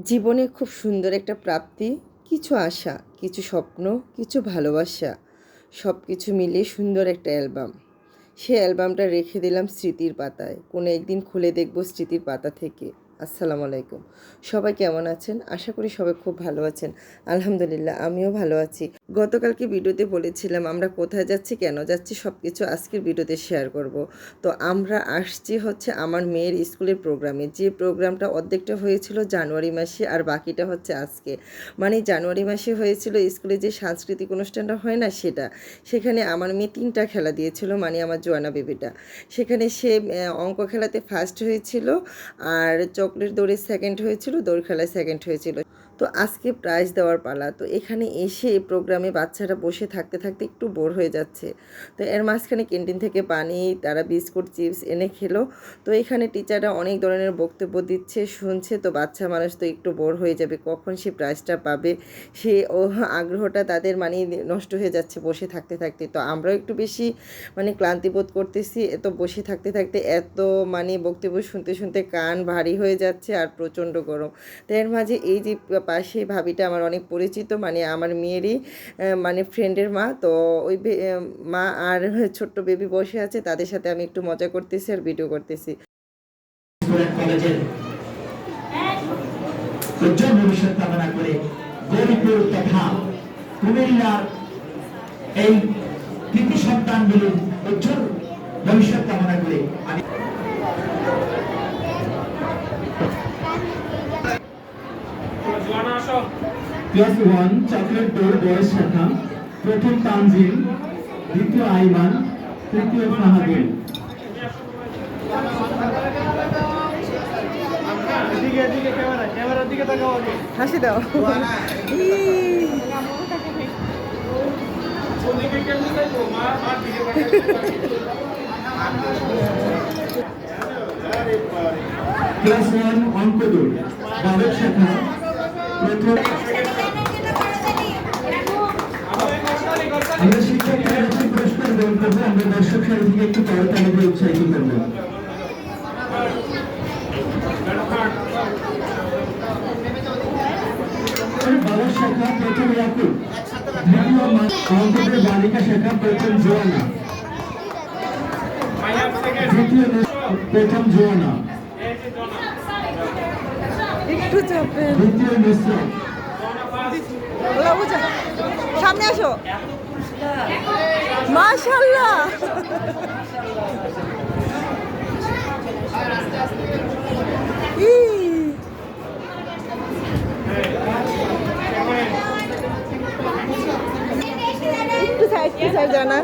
জীবনে খুব সুন্দর একটা প্রাপ্তি, কিছু আশা, কিছু স্বপ্ন, কিছু ভালোবাসা, সব কিছু মিলিয়ে সুন্দর একটা অ্যালবাম। সেই অ্যালবামটা রেখে দিলাম স্মৃতির পাতায়। কোনো একদিন খুলে দেখব স্মৃতির পাতা থেকে। আসসালামু আলাইকুম। সবাই কেমন আছেন? আশা করি সবাই খুব ভালো আছেন। আলহামদুলিল্লাহ, আমিও ভালো আছি। গতকালকে ভিডিওতে বলেছিলাম আমরা কোথায় যাচ্ছি, কেন যাচ্ছি, সব কিছু আজকের ভিডিওতে শেয়ার করব। তো আমরা আসছি হচ্ছে আমার মেয়ের স্কুলের প্রোগ্রামে, যে প্রোগ্রামটা অর্ধেকটা হয়েছিল জানুয়ারি মাসে আর বাকিটা হচ্ছে আজকে। মানে জানুয়ারি মাসে হয়েছিল স্কুলে যে সাংস্কৃতিক অনুষ্ঠানটা হয় না, সেখানে আমার মেয়ে 3টা খেলা দিয়েছিল, মানে আমার জোয়ানা বেবিটা। সেখানে সে অঙ্ক খেলাতে ফার্স্ট হয়েছিল, আর চকলেট দৌড়ে সেকেন্ড হয়েছিল, দৌড় খেলায় সেকেন্ড হয়েছিল। তো আজকে প্রাইজ দেওয়ার পালা। তো এখানে এসে এই প্রোগ্রামে বাচ্চারা বসে থাকতে থাকতে একটু বোর হয়ে যাচ্ছে। তো এর মাঝখানে ক্যান্টিন থেকে পানি, তারা বিস্কুট, চিপস এনে খেলো। তো এখানে টিচাররা অনেক ধরনের বক্তব্য দিচ্ছে, শুনছে। তো বাচ্চা মানুষ তো একটু বোর হয়ে যাবে, কখন সে প্রাইজটা পাবে, সে আগ্রহটা তাদের মানে নষ্ট হয়ে যাচ্ছে বসে থাকতে থাকতে। তো আমরাও একটু বেশি মানে ক্লান্তি বোধ করতেছি, এত বসে থাকতে থাকতে, এত মানে বক্তব্য শুনতে শুনতে কান ভারী হয়ে যাচ্ছে, আর প্রচণ্ড গরম। তো এর মাঝে এই যে পাশে ভাবিটা আমার অনেক পরিচিত, মানে আমার মেয়েরই মানে ফ্রেন্ডের মা। তো ওই মা আর ছোট্ট বেবি বসে আছে, তাদের সাথে আমি একটু মজা করতেছি আর ভিডিও করতেছি। উজ্জ্বল ভবিষ্যৎ কামনা করে গৌরীপুর তথা কুমিল্লার এই কৃতি সন্তানগুলির উজ্জ্বল ভবিষ্যৎ কামনা করে আমি ক্লাস 1 চকলেট দৌড় বয়স শাখা প্রথম তানজিম, দ্বিতীয় আইমান, তৃতীয় ফাহাদুল। ক্যামেরার দিকে তাকাও আগে। হাসি দাও। ক্লাস 1 অঙ্ক দৌড় বালক শাখা প্রথম। আমরা শিক্ষার্থীরা পুরস্কার গ্রহণ করবো। আমরা দর্শক সারি থেকে একটু করতালি দিয়ে উৎসাহিত করবো। বালক শাখা প্রথম ইয়াকুব, দ্বিতীয় অঙ্কদের বালিকা শাখা প্রথম জোয়ানা, দ্বিতীয় প্রথম জোয়ানা, একটু চাপেন, দ্বিতীয় নুসরাত, সামনে আসো। মাশাআল্লাহ। একটু সাইড জানা।